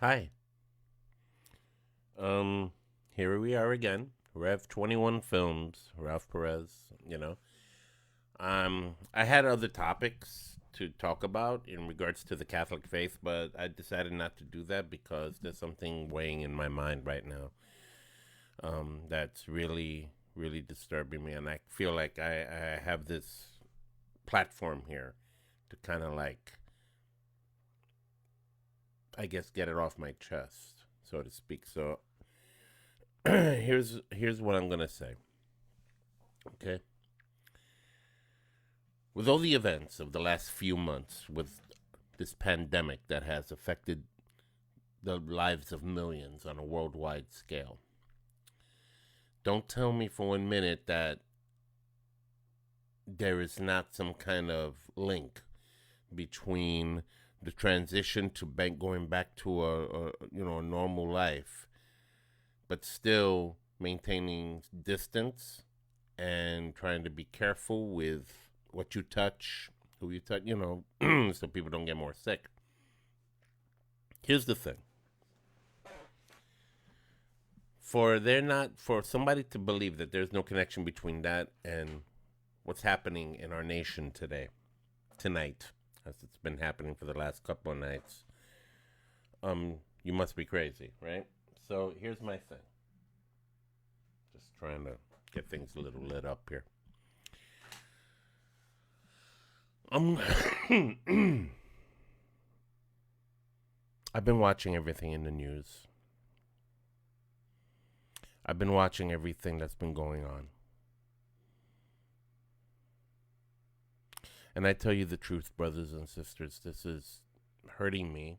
Hi. Um, Here we are again. Rev 21 Films, Ralph Perez, I had other topics to talk about in regards to the Catholic faith, but I decided not to do that because there's something weighing in my mind right now. That's really, really disturbing me, and I feel like I have this platform here to kind of like, I guess, get it off my chest, so to speak. So here's what I'm gonna say. Okay, with all the events of the last few months, with this pandemic that has affected the lives of millions on a worldwide scale, don't tell me for 1 minute that there is not some kind of link between the transition to going back to a normal life, but still maintaining distance and trying to be careful with what you touch, who you touch, so people don't get more sick. Here's the thing. For somebody to believe that there's no connection between that and what's happening in our nation tonight, as it's been happening for the last couple of nights, you must be crazy, right? So here's my thing. Just trying to get things a little lit up here. Um, I've been watching everything in the news. I've been watching everything that's been going on. And I tell you the truth, brothers and sisters, this is hurting me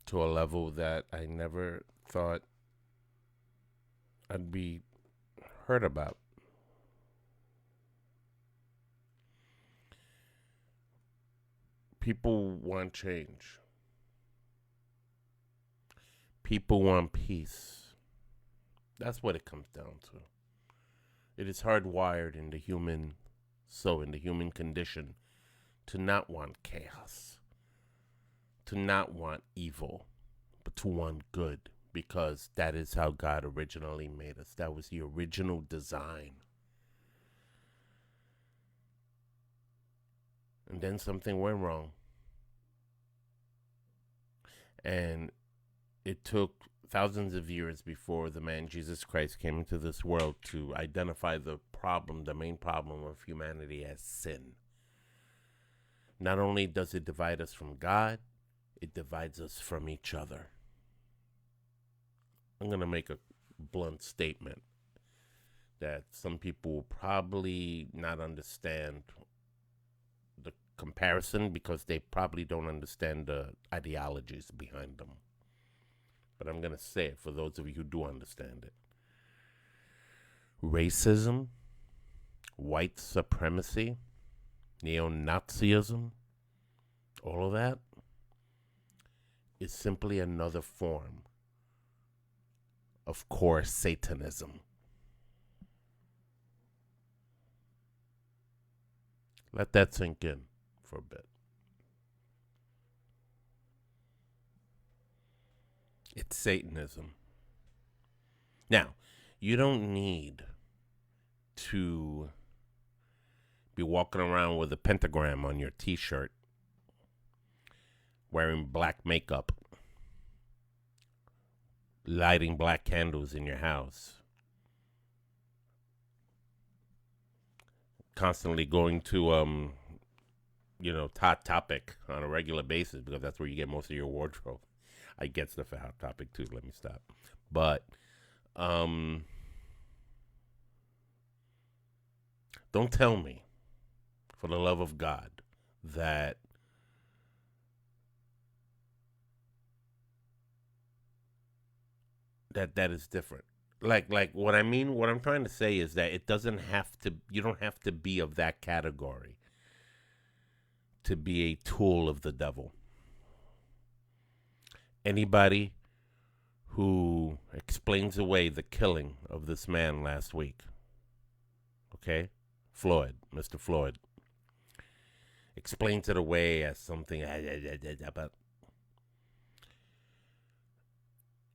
to a level that I never thought I'd be heard about. People want change. People want peace. That's what it comes down to. It is hardwired in the human soul, in the human condition, to not want chaos, to not want evil, but to want good, because that is how God originally made us. That was the original design. And then something went wrong. And it took thousands of years before the man Jesus Christ came into this world to identify the problem, the main problem of humanity, as sin. Not only does it divide us from God, it divides us from each other. I'm going to make a blunt statement that some people will probably not understand the comparison because they probably don't understand the ideologies behind them. But I'm going to say it for those of you who do understand it. Racism, white supremacy, neo-Nazism, all of that is simply another form of core Satanism. Let that sink in for a bit. It's Satanism. Now, you don't need to be walking around with a pentagram on your t-shirt, wearing black makeup, lighting black candles in your house, constantly going to Hot Topic on a regular basis because that's where you get most of your wardrobe. I get stuff at Hot Topic too. Let me stop. But don't tell me, for the love of God, that that is different. Like what I mean, what I'm trying to say is that it doesn't have to. You don't have to be of that category to be a tool of the devil. Anybody who explains away the killing of this man last week, okay, Floyd, Mr. Floyd, explains it away as something, but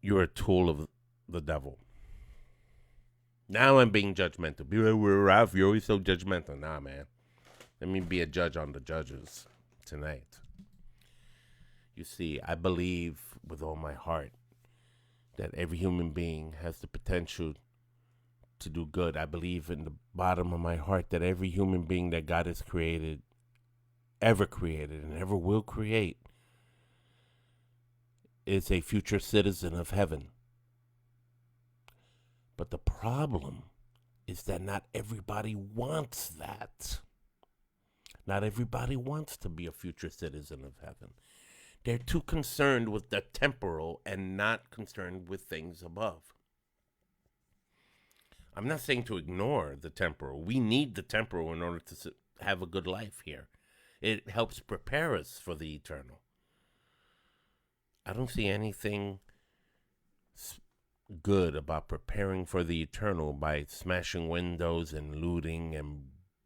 you're a tool of the devil. Now I'm being judgmental. Ralph, you're always so judgmental. Nah, man. Let me be a judge on the judges tonight. You see, I believe with all my heart that every human being has the potential to do good. I believe in the bottom of my heart that every human being that God has created, ever created, and ever will create, is a future citizen of heaven. But the problem is that not everybody wants that. Not everybody wants to be a future citizen of heaven. They're too concerned with the temporal and not concerned with things above. I'm not saying to ignore the temporal. We need the temporal in order to have a good life here. It helps prepare us for the eternal. I don't see anything good about preparing for the eternal by smashing windows and looting and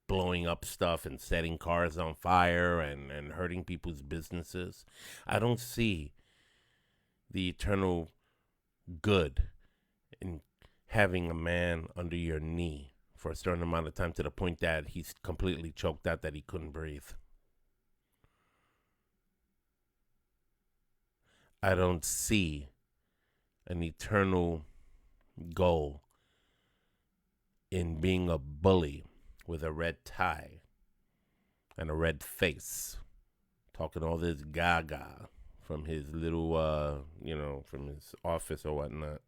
blowing up stuff and setting cars on fire and hurting people's businesses. I don't see the eternal good in having a man under your knee for a certain amount of time to the point that he's completely choked out, that he couldn't breathe. I don't see an eternal goal in being a bully with a red tie and a red face, talking all this gaga from his little, from his office or whatnot.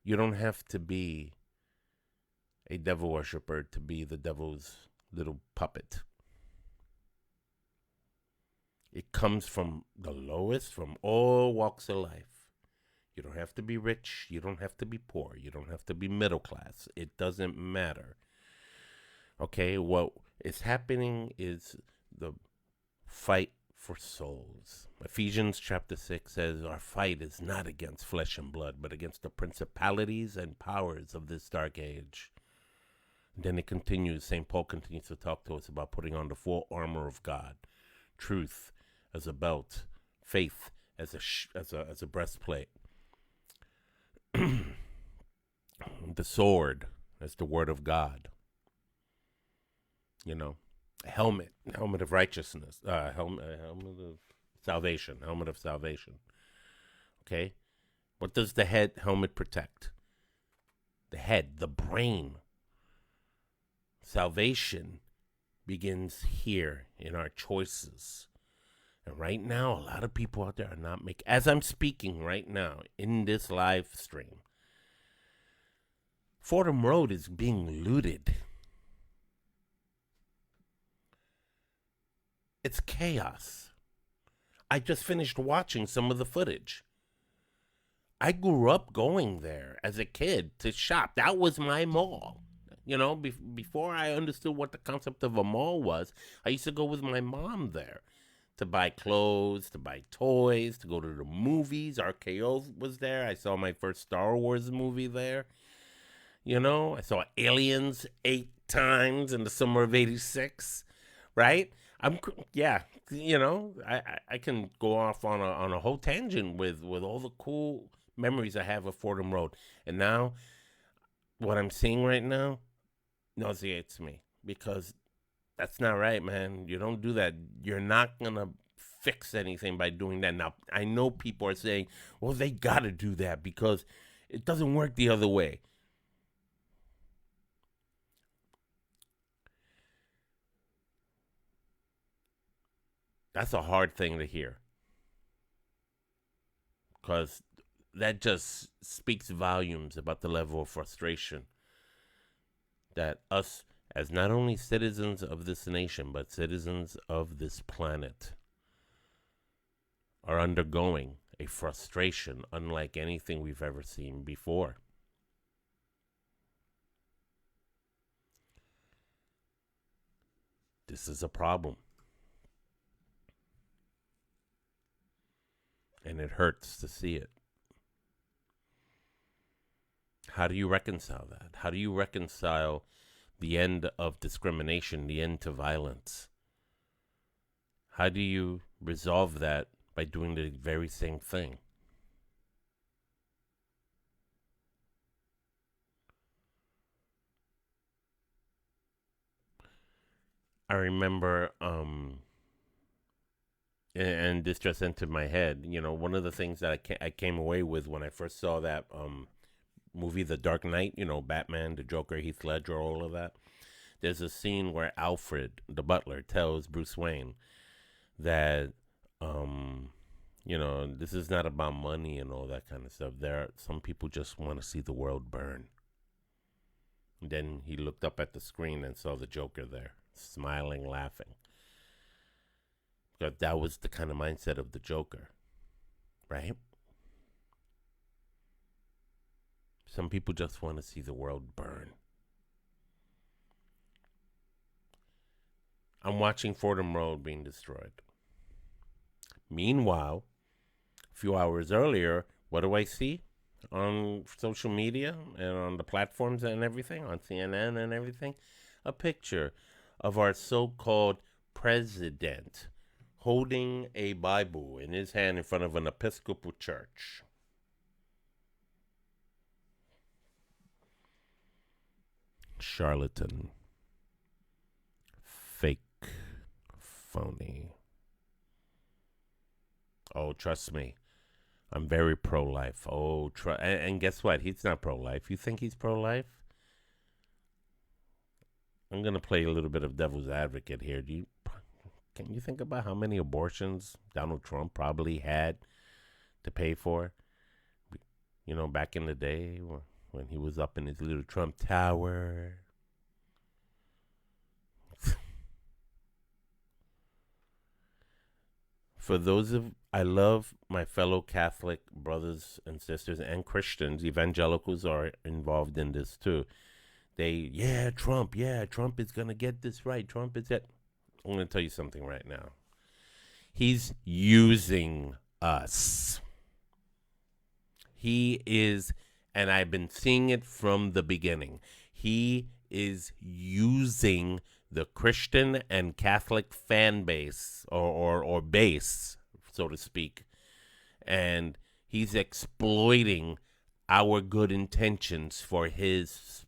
You don't have to be a devil worshiper to be the devil's little puppet. It comes from the lowest, from all walks of life. You don't have to be rich. You don't have to be poor. You don't have to be middle class. It doesn't matter. Okay, what is happening is the fight for souls. Ephesians chapter 6 says, our fight is not against flesh and blood, but against the principalities and powers of this dark age. And then it continues, St. Paul continues to talk to us about putting on the full armor of God. Truth as a belt, faith as a breastplate, the sword as the word of God. You know, helmet of righteousness, helmet of salvation, Okay, what does the helmet protect? The head, the brain. Salvation begins here in our choices. And right now, a lot of people out there are not making, as I'm speaking right now in this live stream, Fordham Road is being looted. It's chaos. I just finished watching some of the footage. I grew up going there as a kid to shop. That was my mall. You know, before I understood what the concept of a mall was, I used to go with my mom there to buy clothes, to buy toys, to go to the movies. RKO was there. I saw my first Star Wars movie there. You know, I saw Aliens 8 times in the summer of '86, right? You know, I can go off on a whole tangent with all the cool memories I have of Fordham Road. And now, what I'm seeing right now nauseates me, because that's not right, man. You don't do that. You're not going to fix anything by doing that. Now, I know people are saying, well, they got to do that because it doesn't work the other way. That's a hard thing to hear, because that just speaks volumes about the level of frustration that us, as not only citizens of this nation, but citizens of this planet, are undergoing a frustration unlike anything we've ever seen before. This is a problem. And it hurts to see it. How do you reconcile that? How do you reconcile the end of discrimination, the end to violence? How do you resolve that by doing the very same thing. I remember, and this just entered my head. One of the things that I came away with when I first saw that movie, The Dark Knight. Batman, the Joker, Heath Ledger, all of that. There's a scene where Alfred, the butler, tells Bruce Wayne that, this is not about money and all that kind of stuff. Some people just want to see the world burn. And then he looked up at the screen and saw the Joker there, smiling, laughing. Because that was the kind of mindset of the Joker, right? Some people just want to see the world burn. I'm watching Fordham Road being destroyed. Meanwhile, a few hours earlier, what do I see on social media and on the platforms and everything, on CNN and everything? A picture of our so-called president holding a Bible in his hand in front of an Episcopal church. Charlatan. Fake. Phony. Oh, trust me. I'm very pro-life. And guess what? He's not pro-life. You think he's pro-life? I'm going to play a little bit of devil's advocate here. Can you think about how many abortions Donald Trump probably had to pay for? Back in the day when he was up in his little Trump Tower. I love my fellow Catholic brothers and sisters and Christians. Evangelicals are involved in this too. Trump is going to get this right. Trump is it. I'm going to tell you something right now. He's using us. He is, and I've been seeing it from the beginning. He is using the Christian and Catholic fan base, or base, so to speak, and he's exploiting our good intentions for his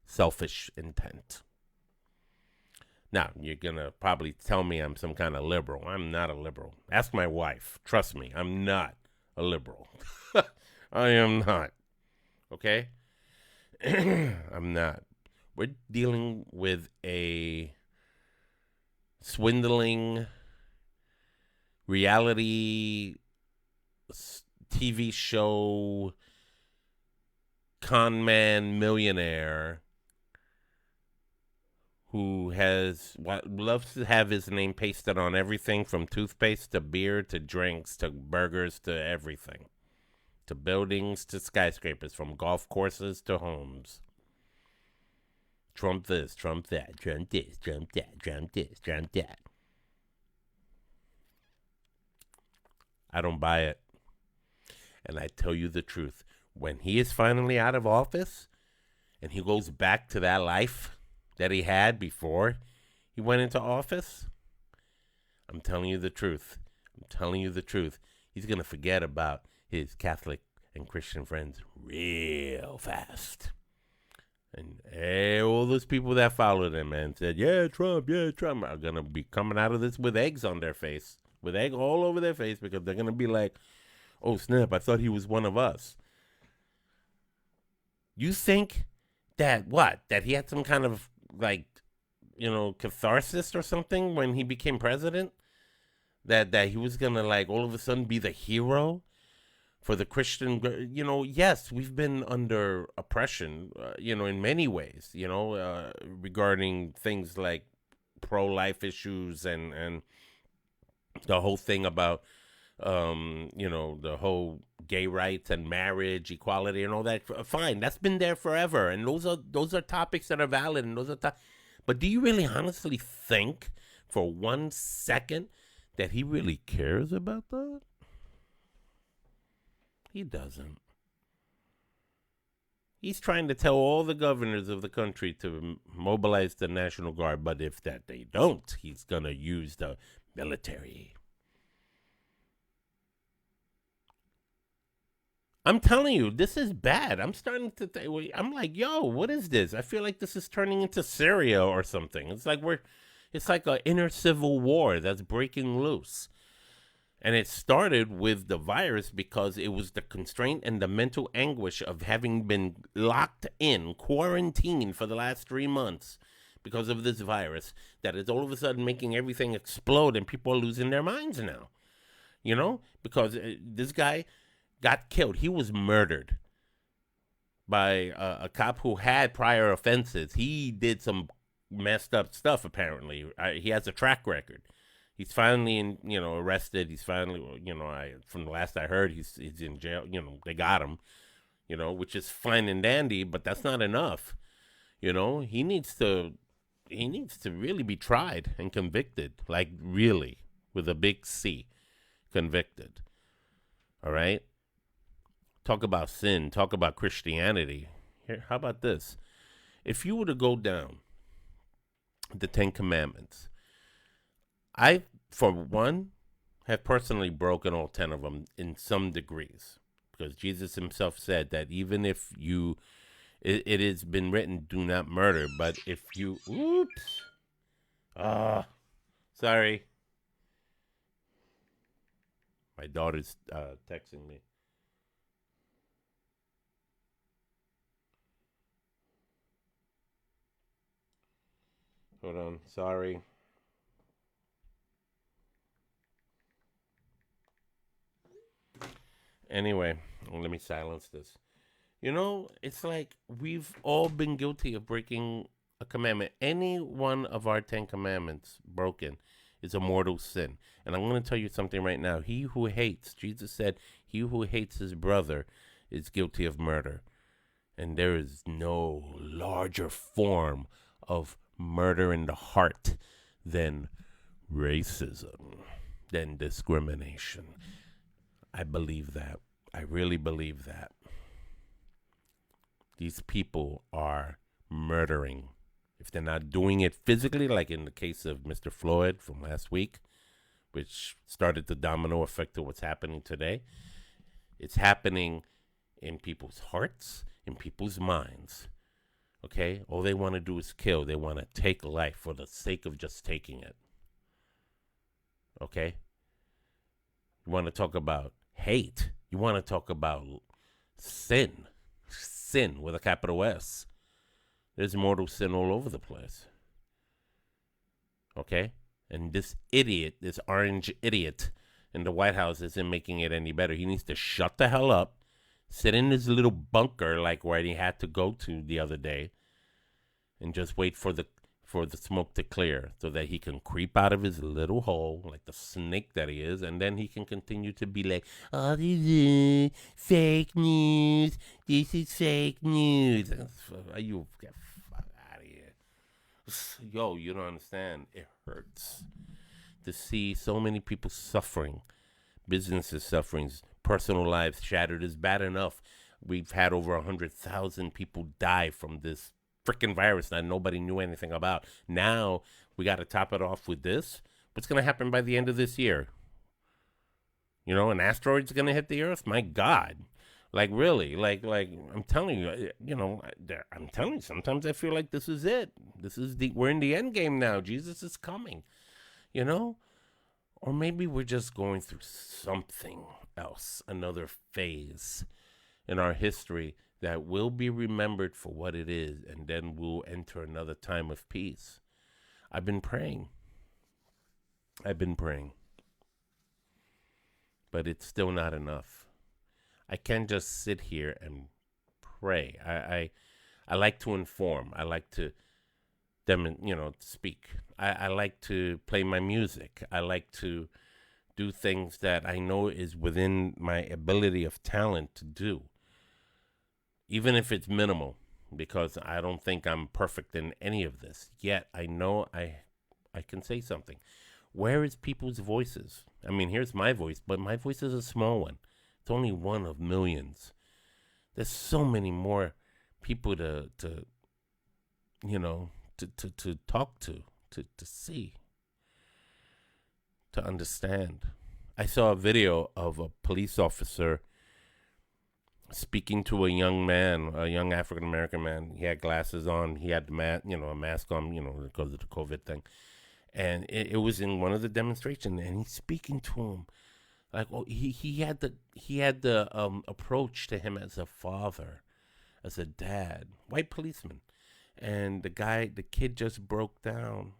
selfish intent. Now, you're going to probably tell me I'm some kind of liberal. I'm not a liberal. Ask my wife. Trust me, I'm not a liberal. I am not. Okay? I'm not. We're dealing with a swindling reality TV show con man millionaire who loves to have his name pasted on everything from toothpaste to beer to drinks to burgers to everything, to buildings to skyscrapers, from golf courses to homes. Trump this, Trump that, Trump this, Trump that, Trump this, Trump that. I don't buy it. And I tell you the truth. When he is finally out of office and he goes back to that life that he had before he went into office, I'm telling you the truth. He's going to forget about his Catholic and Christian friends real fast. And all those people that followed him and said, Trump, are going to be coming out of this with eggs on their face, with egg all over their face, because they're going to be like, oh, snap, I thought he was one of us. You think that he had some kind of, catharsis or something when he became president? That he was going to, all of a sudden be the hero for the Christian, yes, we've been under oppression, in many ways, regarding things like pro-life issues and the whole thing about, the whole gay rights and marriage equality and all that. Fine, that's been there forever, and those are topics that are valid, and but do you really honestly think for 1 second that he really cares about that? He doesn't. He's trying to tell all the governors of the country to mobilize the National Guard, but if they don't, he's going to use the military. I'm telling you, this is bad. I'm starting to think. I'm like, yo, what is this? I feel like this is turning into Syria or something. It's like an inner civil war that's breaking loose. And it started with the virus because it was the constraint and the mental anguish of having been locked in, quarantined for the last 3 months because of this virus that is all of a sudden making everything explode and people are losing their minds now. Because this guy got killed. He was murdered by a cop who had prior offenses. He did some messed up stuff, apparently. He has a track record. He's finally, arrested. He's finally, from the last I heard, he's in jail. They got him, which is fine and dandy, but that's not enough. He needs to really be tried and convicted, like really, with a big C, convicted. All right? Talk about sin, talk about Christianity. Here, how about this? If you were to go down the 10 Commandments, I, for one, have personally broken all 10 of them in some degrees. Because Jesus himself said that even if it has been written, do not murder. But if you, oops, sorry. My daughter's texting me. Hold on, sorry. Anyway, let me silence this. It's like we've all been guilty of breaking a commandment. Any one of our 10 commandments broken is a mortal sin. And I'm going to tell you something right now. He who hates, Jesus said, he who hates his brother is guilty of murder. And there is no larger form of murder in the heart than racism, than discrimination. I believe that. I really believe that. These people are murdering. If they're not doing it physically, like in the case of Mr. Floyd from last week, which started the domino effect of what's happening today, it's happening in people's hearts, in people's minds. Okay? All they want to do is kill. They want to take life for the sake of just taking it. Okay? You want to talk about hate. You want to talk about sin. Sin with a capital S. There's mortal sin all over the place. Okay? And this idiot, this orange idiot in the White House isn't making it any better. He needs to shut the hell up, sit in his little bunker like where he had to go to the other day, and just wait for the smoke to clear so that he can creep out of his little hole like the snake that he is, and then he can continue to be like, oh, this is fake news. This is fake news. You get fuck out of here. Yo, you don't understand. It hurts to see so many people suffering, businesses suffering, personal lives shattered. Is bad enough. We've had over 100,000 people die from this freaking virus that nobody knew anything about. Now we got to top it off with this. What's going to happen by the end of this year? An asteroid's going to hit the Earth? My God. Like, really? Like I'm telling you, I'm telling you, sometimes I feel like this is it. We're in the end game now. Jesus is coming, Or maybe we're just going through something else, another phase in our history that will be remembered for what it is, and then we'll enter another time of peace. I've been praying. But it's still not enough. I can't just sit here and pray. I like to inform. I like to speak. I like to play my music. I like to do things that I know is within my ability of talent to do, even if it's minimal, because I don't think I'm perfect in any of this. Yet I know I can say something. Where is people's voices? I mean, here's my voice, but my voice is a small one. It's only one of millions. There's so many more people to talk to see, to understand. I saw a video of a police officer speaking to a young man, a young African American man. He had glasses on. He had a mask on, because of the COVID thing. And it was in one of the demonstrations, and he's speaking to him like, oh, he had the approach to him as a father, as a dad, white policeman, and the kid just broke down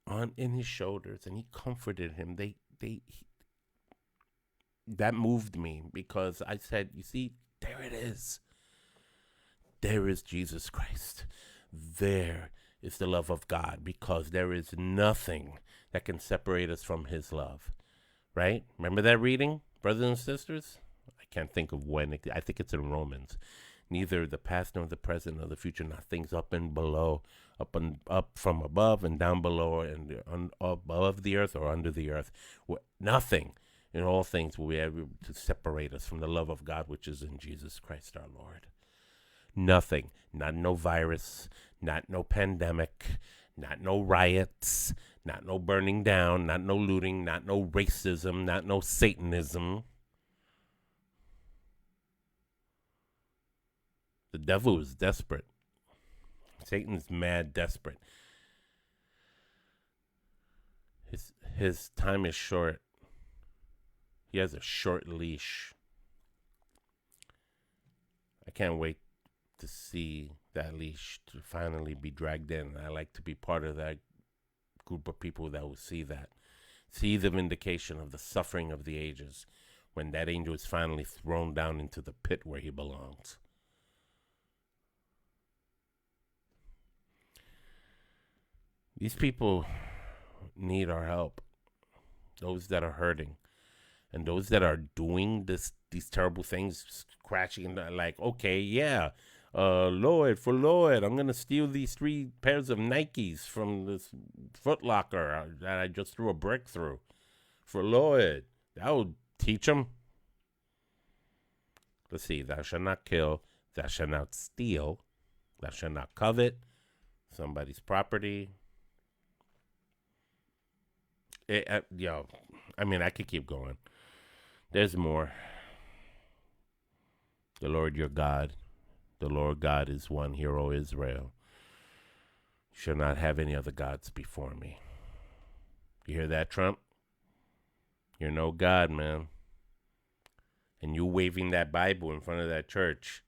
on in his shoulders, and he comforted him. That moved me because I said, you see, there it is. There is Jesus Christ. There is the love of God, because there is nothing that can separate us from his love. Right? Remember that reading, brothers and sisters? I can't think of when. I think it's in Romans. Neither the past nor the present nor the future, not things up and below, up from above and down below, and above the earth or under the earth. Nothing in all things will be able to separate us from the love of God, which is in Jesus Christ our Lord. Nothing. Not no virus, not no pandemic, not no riots, not no burning down, not no looting, not no racism, not no Satanism. The devil is desperate. Satan's mad desperate. His time is short. He has a short leash. I can't wait to see that leash to finally be dragged in. I like to be part of that group of people that will see that. See the vindication of the suffering of the ages when that angel is finally thrown down into the pit where he belongs. These people need our help. Those that are hurting. And those that are doing these terrible things, crashing, like, okay, yeah, Lloyd, I'm going to steal these 3 pairs of Nikes from this Foot Locker that I just threw a brick through. For Lloyd. That will teach him. Let's see. Thou shalt not kill. Thou shalt not steal. Thou shalt not covet somebody's property. I could keep going. There's more. The Lord your God, the Lord God is one. Hear, O Israel. You shall not have any other gods before me. You hear that, Trump? You're no God, man. And you waving that Bible in front of that church.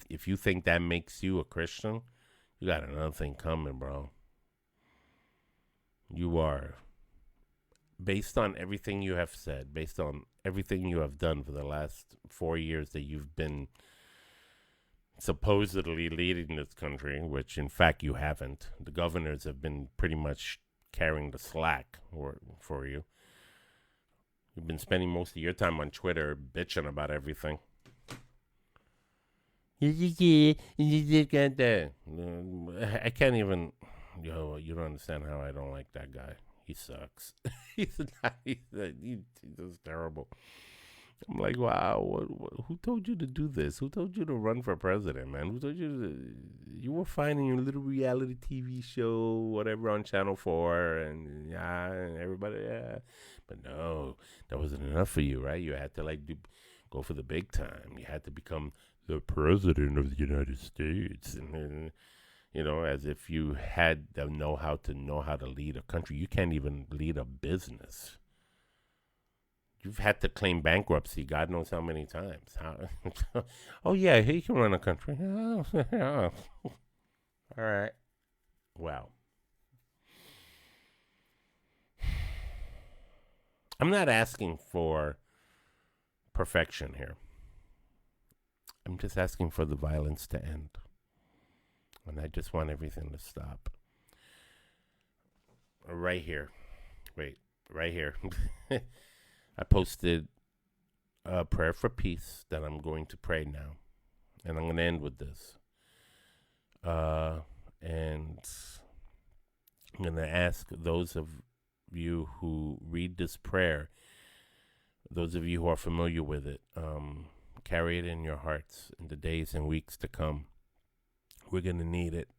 If you think that makes you a Christian, you got another thing coming, bro. You are, based on everything you have said, based on everything you have done for the last 4 years that you've been supposedly leading this country, which in fact you haven't. The governors have been pretty much carrying the slack for you. You've been spending most of your time on Twitter bitching about everything. I can't even, you don't understand how I don't like that guy. He sucks. He's terrible. I'm like, wow, who told you to do this? Who told you to run for president, man? Who told you were finding your little reality TV show, whatever, on Channel 4, and everybody, yeah. But no, that wasn't enough for you, right? You had to go for the big time. You had to become the president of the United States, and as if you had the know-how to lead a country. You can't even lead a business. You've had to claim bankruptcy God knows how many times. Oh, yeah, he can run a country. Oh, yeah. All right. Well, I'm not asking for perfection here. I'm just asking for the violence to end. And I just want everything to stop. Right here. Wait, right here. I posted a prayer for peace that I'm going to pray now. And I'm going to end with this. And I'm going to ask those of you who read this prayer, those of you who are familiar with it, carry it in your hearts in the days and weeks to come. We're going to need it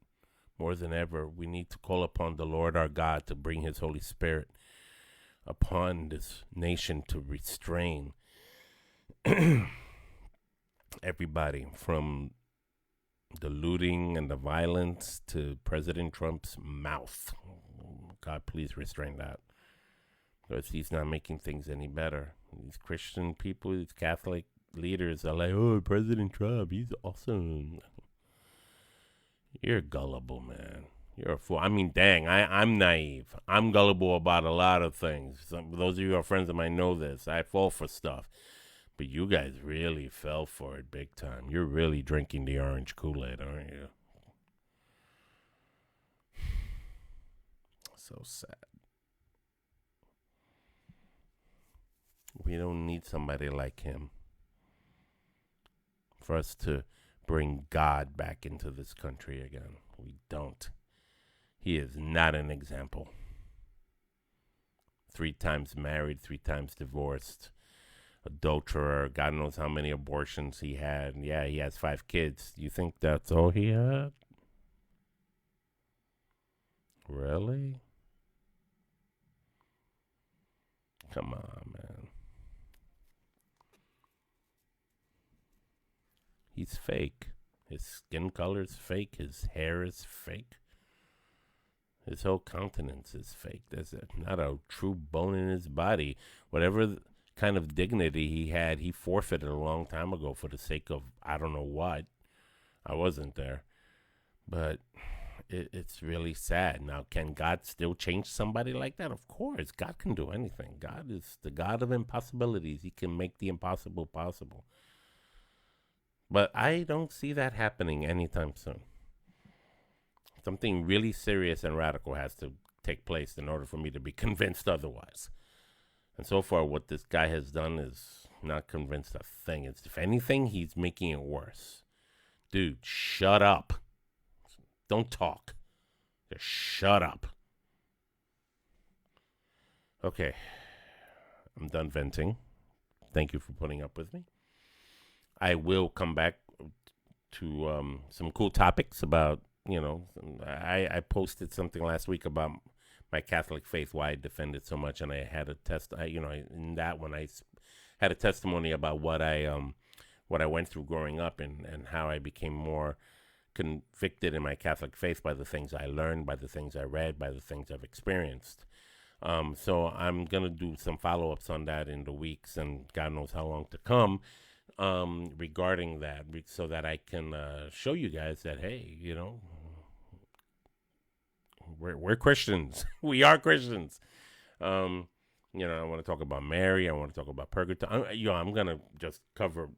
more than ever. We need to call upon the Lord our God to bring his Holy Spirit upon this nation to restrain everybody from the looting and the violence to President Trump's mouth. God, please restrain that, because he's not making things any better. These Christian people, these Catholic leaders are like, oh, President Trump, he's awesome. You're gullible, man. You're a fool. I mean, dang, I'm naive. I'm gullible about a lot of things. Those of you who are friends of mine know this. I fall for stuff. But you guys really fell for it big time. You're really drinking the orange Kool-Aid, aren't you? So sad. We don't need somebody like him for us to bring God back into this country again. We don't. He is not an example. 3 times married, 3 times divorced, adulterer, God knows how many abortions he had. Yeah, he has 5 kids. You think that's all he had? Really? Come on, man. He's fake. His skin color is fake. His hair is fake. His whole countenance is fake. There's not a true bone in his body. Whatever kind of dignity he had, he forfeited a long time ago for the sake of I don't know what. I wasn't there. But it's really sad. Now, can God still change somebody like that? Of course. God can do anything. God is the God of impossibilities. He can make the impossible possible. But I don't see that happening anytime soon. Something really serious and radical has to take place in order for me to be convinced otherwise. And so far, what this guy has done is not convinced a thing. It's, if anything, he's making it worse. Dude, shut up. Don't talk. Just shut up. Okay. I'm done venting. Thank you for putting up with me. I will come back to some cool topics about, I posted something last week about my Catholic faith, why I defend it so much, and I had a in that one I had a testimony about what I went through growing up and how I became more convicted in my Catholic faith by the things I learned, by the things I read, by the things I've experienced. So I'm going to do some follow-ups on that in the weeks and God knows how long to come regarding that, so that I can show you guys that, hey, we're Christians. We are Christians. I want to talk about Mary. I want to talk about purgatory. I'm going to just cover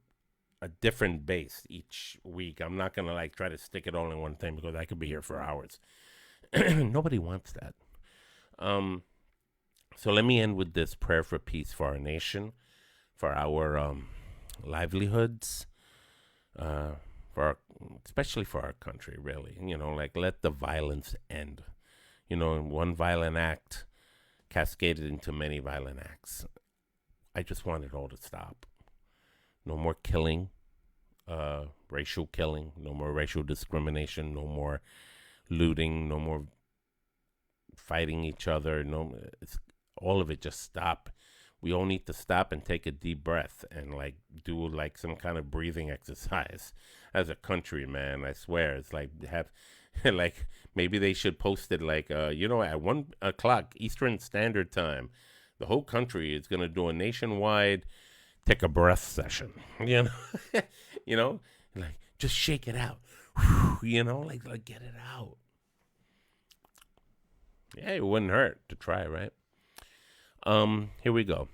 a different base each week. I'm not going to try to stick it all in one thing because I could be here for hours. Nobody wants that. So let me end with this prayer for peace for our nation, for our livelihoods, especially for our country, really. Let the violence end. One violent act cascaded into many violent acts. I just want it all to stop. No more killing, racial killing, no more racial discrimination, no more looting, no more fighting each other. All of it just stop. We all need to stop and take a deep breath and do some kind of breathing exercise as a country, man. I swear, it's maybe they should post it at 1 o'clock Eastern Standard Time. The whole country is gonna do a nationwide take a breath session. Just shake it out. Get it out. Yeah, it wouldn't hurt to try, right? Here we go.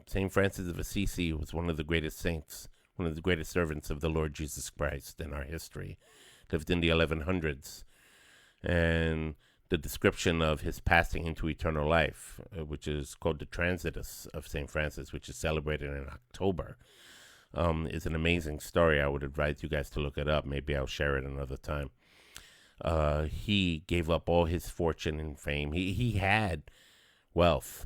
St. Francis of Assisi was one of the greatest saints, one of the greatest servants of the Lord Jesus Christ in our history. Lived in the 1100s. And the description of his passing into eternal life, which is called the Transitus of St. Francis, which is celebrated in October, is an amazing story. I would advise you guys to look it up. Maybe I'll share it another time. He gave up all his fortune and fame. He had wealth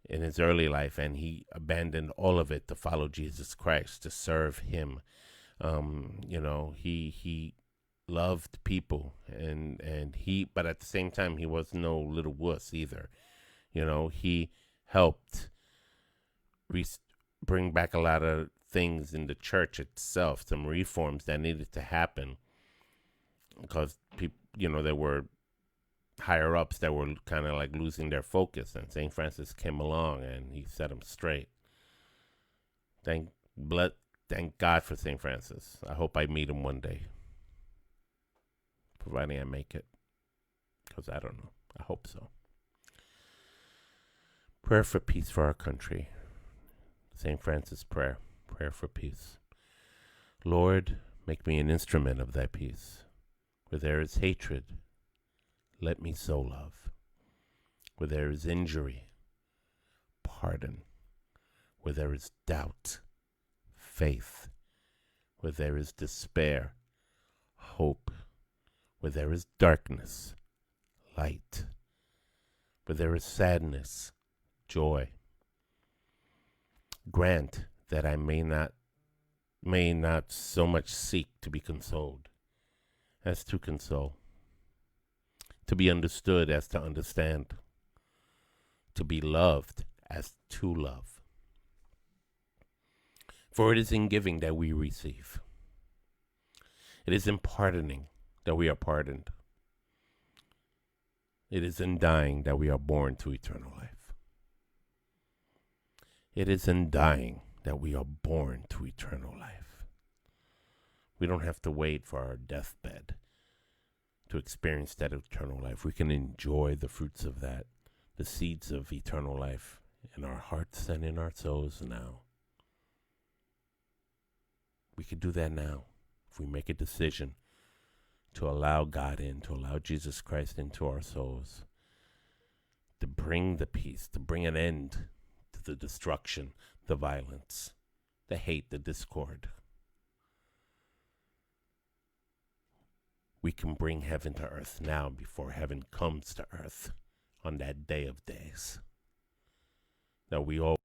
in his early life, and he abandoned all of it to follow Jesus Christ, to serve him. He loved people, but at the same time, he was no little wuss either. He helped bring back a lot of things in the church itself, some reforms that needed to happen, because people, there were higher ups that were kind of like losing their focus, and St. Francis came along and he set them straight. Thank God for St. Francis. I hope I meet him one day, providing I make it, because I don't know. I hope so. Prayer for peace for our country. St. Francis prayer for peace. Lord, make me an instrument of thy peace. Where there is hatred, let me sow love. Where there is injury, pardon. Where there is doubt, faith. Where there is despair, hope. Where there is darkness, light. Where there is sadness, joy. Grant that I may not so much seek to be consoled as to console, to be understood as to understand, to be loved as to love. For it is in giving that we receive. It is in pardoning that we are pardoned. It is in dying that we are born to eternal life. It is in dying that we are born to eternal life. We don't have to wait for our deathbed to experience that eternal life. We can enjoy the fruits of that, the seeds of eternal life in our hearts and in our souls now. We could do that now if we make a decision to allow God in, to allow Jesus Christ into our souls, to bring the peace, to bring an end to the destruction, the violence, the hate, the discord. We can bring heaven to earth now before heaven comes to earth on that day of days. That we all